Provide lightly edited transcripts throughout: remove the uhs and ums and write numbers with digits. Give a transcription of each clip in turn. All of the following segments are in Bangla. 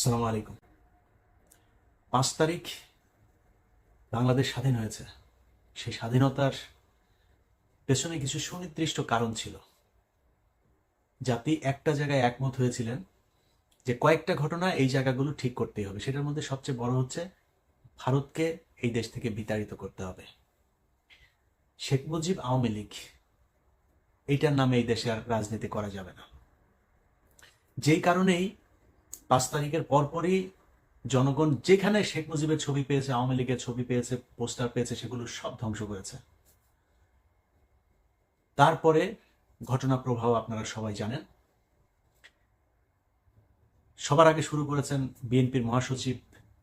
আসসালামু আলাইকুম। 5 তারিখ বাংলাদেশ স্বাধীন হয়েছে। সেই স্বাধীনতার পেছনে কিছু সুনির্দিষ্ট কারণ ছিল। জাতি একটা জায়গায় একমত হয়েছিলেন যে কয়েকটা ঘটনা এই জায়গাগুলো ঠিক করতেই হবে। সেটার মধ্যে সবচেয়ে বড় হচ্ছে ভারতকে এই দেশ থেকে বিতাড়িত করতে হবে। শেখ মুজিব আওয়ামী লীগ এইটার নামে এই দেশে আর রাজনীতি করা যাবে না। যেই কারণেই 5 তারিখের পরপরই জনগণ যেখানে শেখ মুজিবের ছবি পেয়েছে, আওয়ামী লীগের ছবি পেয়েছে, পোস্টার পেয়েছে, সেগুলো সব ধ্বংস করেছে। তারপরে ঘটনা প্রবাহ আপনারা সবাই জানেন। সবার আগে শুরু করেছেন বিএনপির মহাসচিব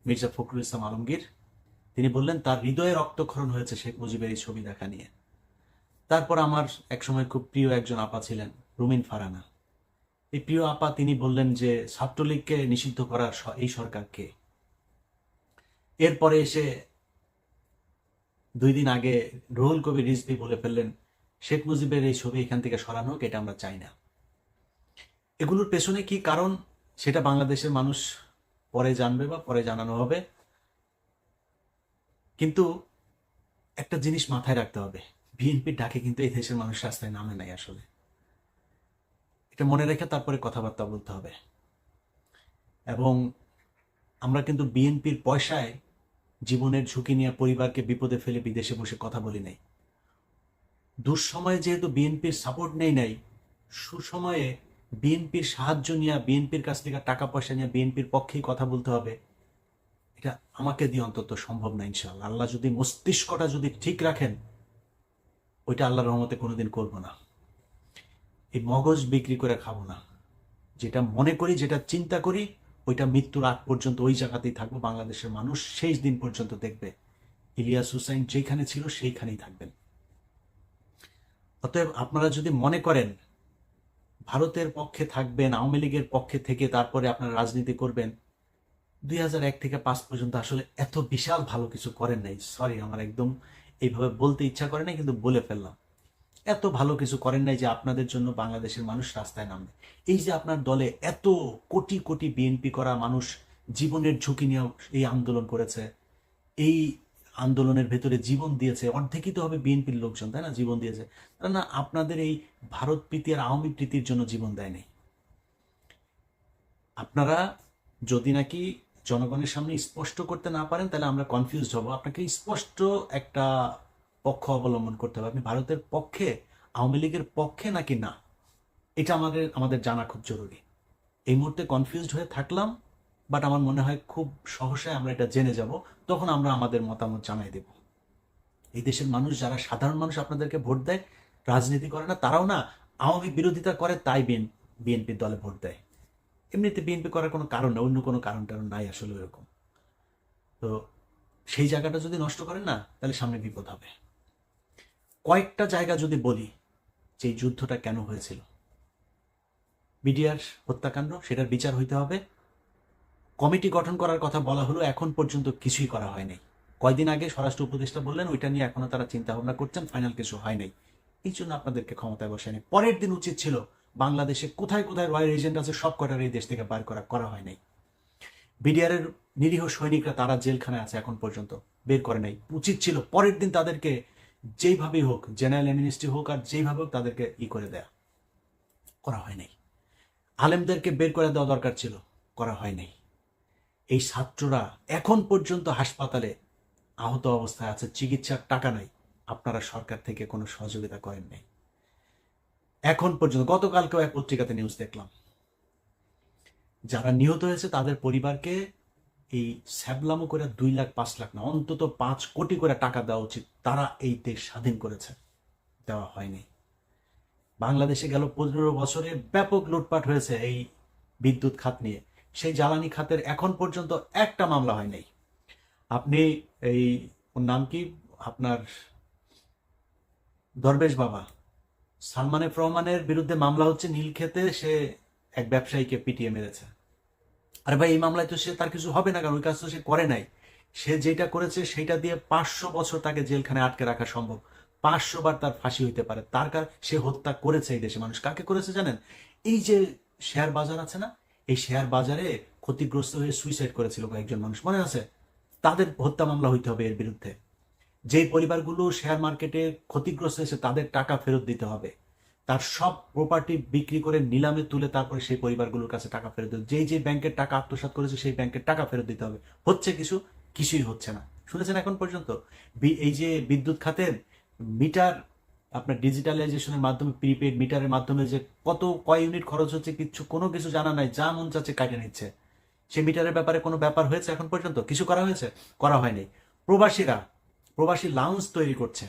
মির্জা ফখরুল ইসলাম আলমগীর। তিনি বললেন তার হৃদয়ে রক্তক্ষরণ হয়েছে শেখ মুজিবের এই ছবি দেখা নিয়ে। তারপর আমার একসময় খুব প্রিয় একজন আপা ছিলেন রুমিন ফারানা। এই প্রিয় আপা তিনি বললেন যে ছাত্রলীগকে নিষিদ্ধ করার এই সরকার কে। এরপরে এসে 2 দিন আগে রুহুল কবির রিজভী বলে ফেললেন শেখ মুজিবের এই ছবি এখান থেকে সরানো হোক, এটা আমরা চাই না। এগুলোর পেছনে কি কারণ সেটা বাংলাদেশের মানুষ পরে জানবে বা পরে জানানো হবে। কিন্তু একটা জিনিস মাথায় রাখতে হবে, বিএনপির ডাকে কিন্তু এই দেশের মানুষ রাস্তায় নামে নাই। আসলে এটা মনে রেখে তারপরে কথাবার্তা বলতে হবে। এবং আমরা কিন্তু বিএনপির পয়সায় জীবনের ঝুঁকি নিয়ে পরিবারকে বিপদে ফেলে বিদেশে বসে কথা বলি নাই। দুঃসময়ে যেহেতু বিএনপির সাপোর্ট নেই নাই, সুসময়ে বিএনপির সাহায্য নিয়ে, বিএনপির কাছ থেকে টাকা পয়সা নিয়ে বিএনপির পক্ষেই কথা বলতে হবে, এটা আমাকে দিয়ে অন্তত সম্ভব না। ইনশাআল্লাহ আল্লাহ যদি মস্তিষ্কটা যদি ঠিক রাখেন, ওইটা আল্লাহর রহমতে কোনোদিন করবো না। এই মগজ বিক্রি করে খাবো না। যেটা মনে করি, যেটা চিন্তা করি, ওইটা মৃত্যুর আগ পর্যন্ত ওই জায়গাতেই থাকবো। বাংলাদেশের মানুষ শেষ দিন পর্যন্ত দেখবে ইলিয়াস হুসাইন যেখানে ছিল সেইখানেই থাকবেন। অতএব আপনারা যদি মনে করেন ভারতের পক্ষে থাকবেন, আওয়ামী লীগের পক্ষে থেকে তারপরে আপনারা রাজনীতি করবেন, 2001 থেকে 5 পর্যন্ত আসলে এত বিশাল ভালো কিছু করেন নাই। সরি, আমার একদম এইভাবে বলতে ইচ্ছা করে নাই, কিন্তু বলে ফেললাম। এত ভালো কিছু করেন নাই যে আপনাদের জন্য বাংলাদেশের মানুষ রাস্তায় নামবে। এই যে আপনার দলে এত কোটি কোটি বিএনপি করা মানুষ জীবনের ঝুঁকি নিয়ে এই আন্দোলন করেছে, এই আন্দোলনের ভেতরে জীবন দিয়েছে, অর্ধেকই তো হবে বিএনপির লোকজন, তাই না? জীবন দিয়েছে তারা না আপনাদের এই ভারত প্রীতি আর আওয়ামী প্রীতির জন্য জীবন দেয়নি। আপনারা যদি নাকি জনগণের সামনে স্পষ্ট করতে না পারেন, তাহলে আমরা কনফিউজড হব। আপনাকে স্পষ্ট একটা পক্ষ অবলম্বন করতে হবে। আপনি ভারতের পক্ষে, আওয়ামী লীগের পক্ষে নাকি না, এটা আমাদের জানা খুব জরুরি। এই মুহূর্তে কনফিউজড হয়ে থাকলাম, বাট আমার মনে হয় খুব সহসায় আমরা এটা জেনে যাব, তখন আমরা আমাদের মতামত জানাই দেব। এই দেশের মানুষ, যারা সাধারণ মানুষ আপনাদেরকে ভোট দেয়, রাজনীতি করে না, তারাও না আওয়ামী বিরোধিতা করে, তাই বিএনপির দলে ভোট দেয়। এমনিতে বিএনপি করার কোনো কারণ না, অন্য কোনো কারণ টারণ নাই আসলে এরকম। তো সেই জায়গাটা যদি নষ্ট করেন না, তাহলে সামনে বিপদ হবে। কয়েকটা জায়গা যদি বলি যে এই যুদ্ধটা কেন হয়েছিল, বিডিআর হত্যাকাণ্ড, সেটার বিচার হইতে হবে। কমিটি গঠন করার কথা বলা হলো, এখন পর্যন্ত কিছুই করা হয়নি। কয়দিন আগে স্বরাষ্ট্র উপদেষ্টা বললেন ওইটা নিয়ে এখনো তারা চিন্তা ভাবনা করছেন, ফাইনাল কিছু হয় নাই। এই জন্য আপনাদেরকে ক্ষমতায় বসায়নি। পরের দিন উচিত ছিল বাংলাদেশে কোথায় কোথায় রয়্যাল এজেন্ট আছে সব কটার এই দেশ থেকে বার করা হয় নাই। বিডিআর এর নিরীহ সৈনিকরা তারা জেলখানায় আছে, এখন পর্যন্ত বের করে নাই। উচিত ছিল পরের দিন তাদেরকে যেইভাবেই হোক, জেনারেল অ্যামনিস্টি হোক আর যেইভাবে হোক, তাদেরকে করে দেয়া। করা হয় নাই। আলেমদেরকে বের করে দেওয়া দরকার ছিল, করা হয় নাই। এই ছাত্ররা এখন পর্যন্ত হাসপাতালে আহত অবস্থায় আছে, চিকিৎসার টাকা নাই। আপনারা সরকার থেকে কোনো সহযোগিতা করেন নাই এখন পর্যন্ত। গতকালকেও এক পত্রিকাতে নিউজ দেখলাম, যারা নিহত হয়েছে তাদের পরিবারকে এই স্যাবলামো করে 2 লাখ 5 লাখ না, অন্তত 5 কোটি করে টাকা দেওয়া উচিত। তারা এই দেশ স্বাধীন করেছে, দেওয়া হয়নি। বাংলাদেশে গেল 15 বছরে ব্যাপক লুটপাট হয়েছে এই বিদ্যুৎ খাত নিয়ে। সেই জ্বালানি খাতের এখন পর্যন্ত একটা মামলা হয় নাই। আপনি এই ওর নাম কি, আপনার দরবেশ বাবা সালমান এফ রহমানের বিরুদ্ধে মামলা হচ্ছে নীলক্ষেতে, সে এক ব্যবসায়ীকে পিটিয়ে মেরেছে। আরে ভাই, এই মামলায় তো সে তার কিছু হবে না, কারণ ওই কাজ তো সে করে নাই। সে যেটা করেছে সেটা দিয়ে 500 বছর তাকে জেলখানে আটকে রাখা সম্ভব। 500 বার তার ফাঁসি হইতে পারে। সে হত্যা করেছে এই দেশে মানুষ। কাকে করেছে জানেন? এই যে শেয়ার বাজার আছে না, এই শেয়ার বাজারে ক্ষতিগ্রস্ত হয়ে সুইসাইড করেছিল কয়েকজন মানুষ, মনে আছে? তাদের হত্যা মামলা হইতে হবে এর বিরুদ্ধে। যেই পরিবারগুলো শেয়ার মার্কেটে ক্ষতিগ্রস্ত হয়েছে তাদের টাকা ফেরত দিতে হবে। তার সব প্রপার্টি বিক্রি করে নিলামে তুলে তারপরে সেই পরিবারগুলোর কাছে টাকা ফেরত দিতে, যেই যে ব্যাংকের টাকা আত্মসাৎ করেছে সেই ব্যাংকের টাকা ফেরত দিতে হবে। হচ্ছে কিছুই হচ্ছে না। শুনেছেন এখন পর্যন্ত? এই যে বিদ্যুৎ খাতের মিটার আপনার ডিজিটালাইজেশনের মাধ্যমে, প্রিপেড মিটারের মাধ্যমে যে কয় ইউনিট খরচ হচ্ছে কোনো কিছু জানা নাই, যা মন চাচ্ছে কাটে নিচ্ছে। সে মিটারের ব্যাপারে কোনো ব্যাপার হয়েছে এখন পর্যন্ত? কিছু করা হয়েছে? করা হয়নি। প্রবাসী লাউঞ্জ তৈরি করছে।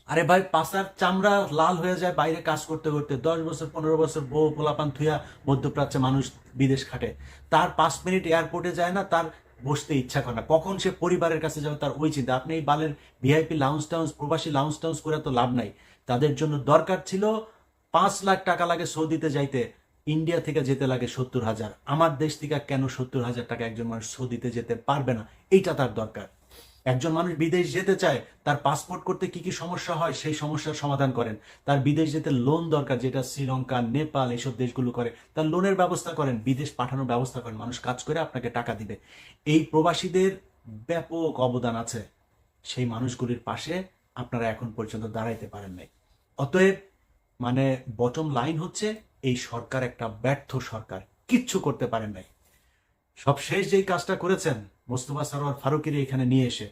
আরে ভাই, পাশার চামড়া লাল হয়ে যায় বাইরে কাজ করতে করতে। 10 বছর 15 বছর বউ পোলাপান থুয়া মধ্যপ্রাচ্যে মানুষ বিদেশ খাটে, তার 5 মিনিট এয়ারপোর্টে যায় না, তার বসতে ইচ্ছা করে না। কখন সে পরিবারের কাছে যাবে তার ওই চিন্তা। আপনি এই বালের ভিআইপি লাউঞ্জ টাউন্স, প্রবাসী লাউঞ্জ টাউন্স করে তো লাভ নাই। তাদের জন্য দরকার ছিল 5 লাখ টাকা লাগে সৌদিতে যাইতে, ইন্ডিয়া থেকে যেতে লাগে 70,000। আমার দেশ থেকে কেন 70,000 টাকা একজন মানুষ সৌদিতে যেতে পারবে না? এইটা তার দরকার। একজন মানুষ বিদেশ যেতে চায়, তার পাসপোর্ট করতে কি কি সমস্যা হয় সেই সমস্যার সমাধান করেন। তার বিদেশ যেতে লোন দরকার, যেটা শ্রীলঙ্কা, নেপাল এইসব দেশগুলো করে, তার লোনের ব্যবস্থা করেন, বিদেশ পাঠানোর ব্যবস্থা করেন, মানুষ কাজ করে আপনাকে টাকা দিবে। এই প্রবাসীদের ব্যাপক অবদান আছে, সেই মানুষগুলির পাশে আপনারা এখন পর্যন্ত দাঁড়াইতে পারেন নাই। অতএব বটম লাইন হচ্ছে, এই সরকার একটা ব্যর্থ সরকার, কিচ্ছু করতে পারেন নাই। সবশেষ যেই কাজটা করেছেন, মোস্তফা সরোয়ার ফারুকীর এখানে নিয়ে এসে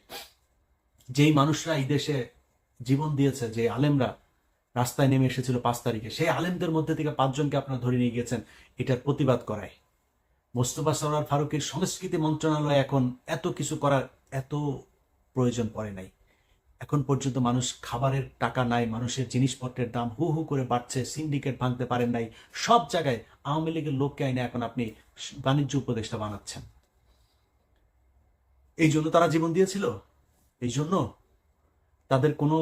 যেই মানুষরা এই দেশে জীবন দিয়েছে, যে আলেমরা রাস্তায় নেমে এসেছিল 5 তারিখে, সেই আলেমদের মধ্যে থেকে 5 জনকে আপনারা ধরে নিয়ে গিয়েছেন এটার প্রতিবাদ করায়। মোস্তফা সরোয়ার ফারুকীর সংস্কৃতি মন্ত্রণালয় এখন এত কিছু করার এত প্রয়োজন পড়ে নাই। এখন পর্যন্ত মানুষ খাবারের টাকা নাই, মানুষের জিনিসপত্রের দাম হু হু করে বাড়ছে, সিন্ডিকেট ভাঙতে পারেন নাই, সব জায়গায় আওয়ামী লীগের লোককে আইনে এখন আপনি বাণিজ্য উপদেষ্টা বানাচ্ছেন। এই জন্য তারা জীবন দিয়েছিল? এই জন্য তাদের কোনো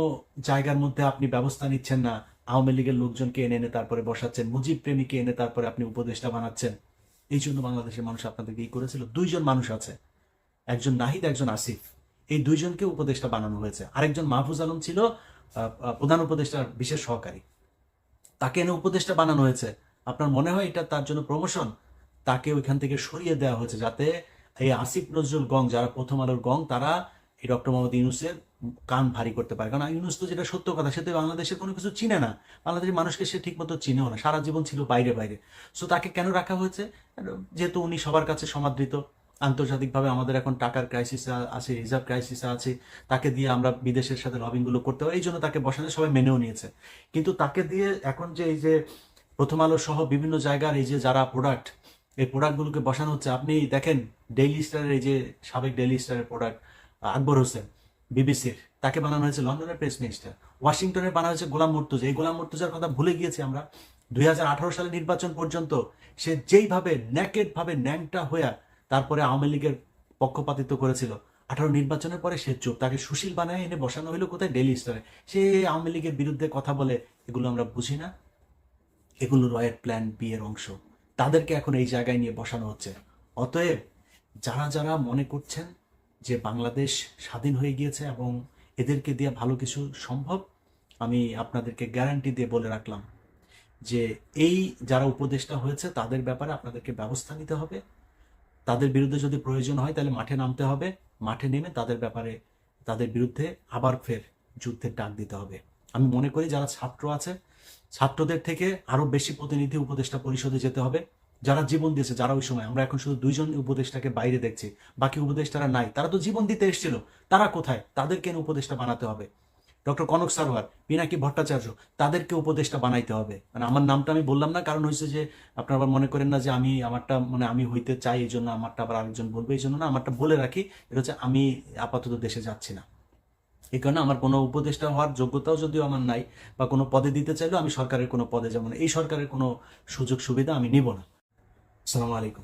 জায়গার মধ্যে আপনি ব্যবস্থা নিচ্ছেন না, আওয়ামী লীগের লোকজনকে এনে এনে তারপরে বসাচ্ছেন, মুজিব প্রেমীকে এনে তারপরে আপনি উপদেষ্টা বানাচ্ছেন। এই জন্য বাংলাদেশের মানুষ আপনাদেরকে এই করেছিল। 2 জন মানুষ আছে, একজন নাহিদ, একজন আসিফ, এই 2 জনকে উপদেষ্টা বানানো হয়েছে। আরেকজন মাহফুজ আলম ছিল প্রধান উপদেষ্টার বিশেষ সহকারী, তাকে এনে উপদেষ্টা বানানো হয়েছে। আপনার মনে হয় এটা তার জন্য প্রমোশন? তাকে ওইখান থেকে সরিয়ে দেওয়া হয়েছে যাতে এই আসিফ নজরুল গং, যারা প্রথম আলোর গং, তারা এই ডক্টর মোহাম্মদ ইউনূসের কান ভারী করতে পারে। কারণ ইউনূস তো, যেটা সত্য কথা, সে তো বাংলাদেশের কোনো কিছু চিনে না, বাংলাদেশের মানুষকে সে ঠিক মতো চিনেও না, সারা জীবন ছিল বাইরে বাইরে। সো তাকে কেন রাখা হয়েছে? যেহেতু উনি সবার কাছে সমাদৃত, আন্তর্জাতিকভাবে আমাদের এখন টাকার ক্রাইসিস আছে, রিজার্ভ ক্রাইসিস আছে, তাকে দিয়ে আমরা বিদেশের সাথে লবিংগুলো করতে পারি, এই জন্য তাকে বসানো, সবাই মেনেও নিয়েছে। কিন্তু তাকে দিয়ে এখন যে এই যে প্রথম আলো সহ বিভিন্ন জায়গার এই যে যারা প্রোডাক্ট, এই প্রোডাক্টগুলোকে বসানো হচ্ছে। আপনি দেখেন ডেইলি স্টারের এই যে সাবেক ডেইলি স্টারের প্রোডাক্ট আকবর হোসেন বিবিসির, তাকে বানানো হয়েছে লন্ডনের প্রেস মিনিস্টার। ওয়াশিংটনে বানানো হয়েছে গোলাম মুর্তুজা। এই গোলাম মুর্তুজার কথা ভুলে গিয়েছি আমরা। 2018 সালে নির্বাচন পর্যন্ত সে যেইভাবে ন্যাকেড ভাবে ন্যাংটা হইয়া তারপরে আওয়ামী লীগের পক্ষপাতিত্ব করেছিল, 18 নির্বাচনের পরে সে চুপ। তাকে সুশীল বানায় এনে বসানো হইলো কোথায়? ডেইলি স্টারে। সে আওয়ামী লীগের বিরুদ্ধে কথা বলে, এগুলো আমরা বুঝি না? এগুলো রয়ের প্ল্যান বি এর অংশ। তাদেরকে এখন এই জায়গায় নিয়ে বসানো হচ্ছে। অতএব যারা যারা মনে করছেন যে বাংলাদেশ স্বাধীন হয়ে গিয়েছে এবং এদেরকে দিয়ে ভালো কিছু সম্ভব, আমি আপনাদেরকে গ্যারান্টি দিয়ে বলে রাখলাম যে এই যারা উপদেষ্টা হয়েছে তাদের ব্যাপারে আপনাদেরকে ব্যবস্থা নিতে হবে। তাদের বিরুদ্ধে যদি প্রয়োজন হয় তাহলে মাঠে নামতে হবে, মাঠে নেমে তাদের ব্যাপারে, তাদের বিরুদ্ধে আবার ফের যুদ্ধের ডাক দিতে হবে। আমি মনে করি যারা ছাত্র আছে, ছাত্রদের থেকে আরো বেশি প্রতিনিধি উপদেষ্টা পরিষদে যেতে হবে, যারা জীবন দিয়েছে, যারা ওই সময়, আমরা এখন শুধু 2 জন উপদেষ্টাকে বাইরে দেখছি, বাকি উপদেষ্টারা নাই। তারা তো জীবন দিতে এসেছিল, তারা কোথায়? তাদেরকে উপদেষ্টা বানাতে হবে। ডক্টর কনক সারোয়ার, পিনাকি ভট্টাচার্য, তাদেরকে উপদেষ্টা বানাইতে হবে। আমার নামটা আমি বললাম না, কারণ হয়েছে যে আপনারা আবার মনে করেন না যে আমি আমারটা আমি হইতে চাই, এই জন্য আমারটা আবার আরেকজন বলবে, এই জন্য না, আমারটা বলে রাখি। এটা হচ্ছে আমি আপাতত দেশে যাচ্ছি না, এই কারণে আমার কোনো উপদেষ্টা হওয়ার যোগ্যতাও যদিও আমার নাই, বা কোনো পদে দিতে চাইলেও আমি সরকারের কোনো পদে যাব না। এই সরকারের কোনো সুযোগ সুবিধা আমি নিব না। আসসালামু আলাইকুম।